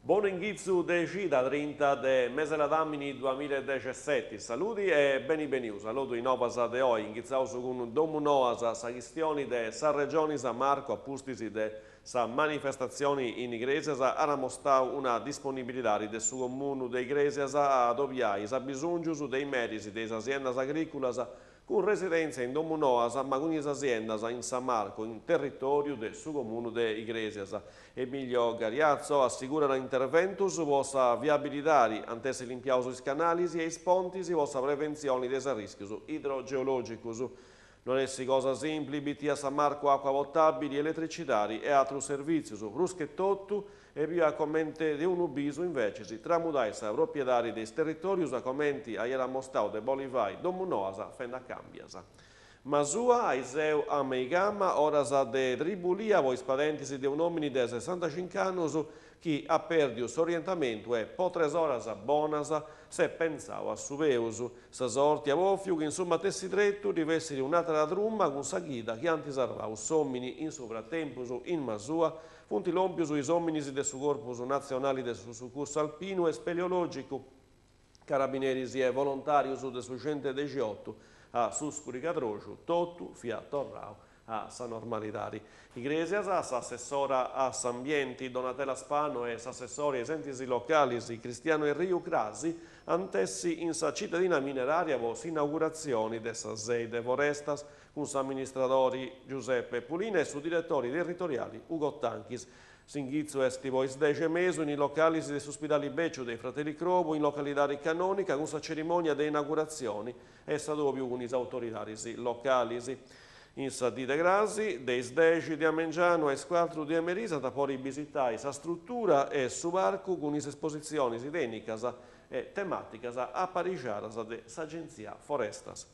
Buon ingizio de da 30 de mese la damini 2017. Saluti e beni saluto in novas de oi, ingizzaus con domu noas sa chistioni de sa regioni sa Marco appustisi de sa manifestazioni in igresias ara mostau una disponibilità de su comunu de igresias a doviai sa bisongius dei merisi de aziendas agricolas con residenza in domu noas ma con aziendas in San Marco in territorio de su comunu de igresias. Emilio Gariazzo assicura interventus vossa viabilitari antesi limpiausus canalis e pontis vossa prevenzione des rischius idrogeologicus. Non essi cosa simpli, biti a San Marco acqua potabili, elettricitari e altri servizi, bruschettottu e via commente di un ubiso invece si tramudai sa proprietari dei territorius a commenti a iera mostau de Bolivai domunoasa fenda cambiasa. Masua aiseu a meigama oras de tribulia voi spadentisi de un omini de 65 annos chi a perdius orientamento e po 3 horas bonas se pensau a suveus. Sa sorti a vofiu che insomma tessi drettu rivessi di un'altra drumma con sa ghida che antis arvaus omini in sovratempus in Masua funti lompius is hominis de su corpus nazionali de su curso alpino e speleologico carabineris e volontarius de su 118 a Suscuri Cadrociu, Tottu, Fia Torrau, a San Normalitari. Igresias, s'assessora a S'Ambienti, Donatella Spano e s'assessori ai sentisi locali, Cristiano Enriu Crasi, antessi in sa cittadina mineraria vos inaugurazioni de sa sede Forestas, con s'amministratori Giuseppe Pulina e su direttori territoriali Ugo Tanchis. Singhizzo esti vois 10 mesu in i locali dell'ospedale Beccio dei Fratelli Crovo in località canonica con sa cerimonia de inaugurazioni e sa dopo con i autoritaris locali. In sa dite grasi, dei 10 di Amengiano e 4 di Emerisa da poi visitai sa struttura e su barco con is esposizioni tecnicas e tematicas a parigiaras de s'agenzia Forestas.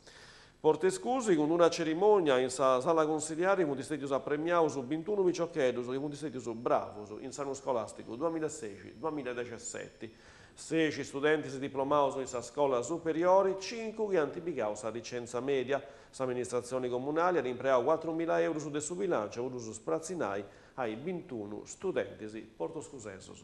Porte scusi con una cerimonia in sa sala consigliare con distetius appremiaus 21 viciochedus e con distetius bravus in sano scolastico 2016-2017. 16 studenti si diplomaus in sa scuola superiore, 5 che antibigau sa licenza media. S'amministrazione comunale ha impreato 4.000 euro su de su bilancio e uso sprazzinai ai 21 studenti portoscusesos.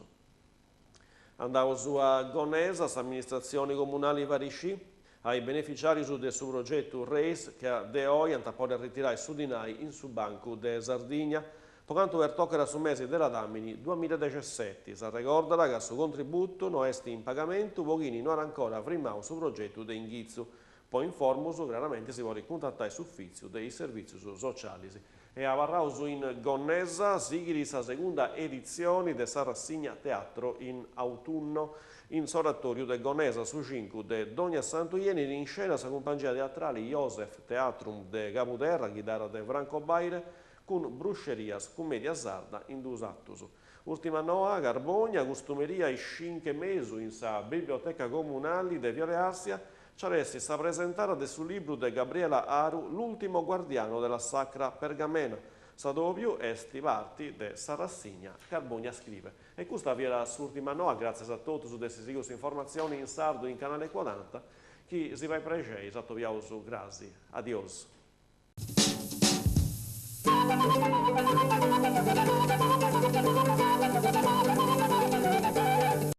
Andavo su a Gonesa, s'amministrazione comunale Varisci, ai beneficiari del suo progetto RACE che de oggi antapone a ritirare su dinai in su banco de Sardigna per quanto per toccare su mesi della Damini 2017. Si ricorda che su contributo non è in pagamento, pochini non ancora firmato su progetto de Inghizzo. Poi informo chiaramente si vuole contattare suffizio dei servizi sociali. E a Varrauso in Gonnesa sigli la seconda edizione de sa rassegna teatro in autunno in Soratorio de Gonesa su 5 de Dogna Santuieni in scena sa compagnia teatrale Josef Teatrum de Caputerra, chitarra de Franco Baire, con bruscerias, commedia sarda in dus attus. Ultima noa, Garbogna, costumeria e 5 mesu in sa biblioteca comunale de Viale Assia, c'aresti sa presentare del suo libro de Gabriela Aru, L'ultimo guardiano della Sacra Pergamena. Sa dopo esti parti de sa rassegna Garbogna scrive. E questa vi era l'ultima noa, grazie a tutti su queste sicure informazioni in sardo in canale 40, chi si va a pregare, esatto viao su grasi. Adios.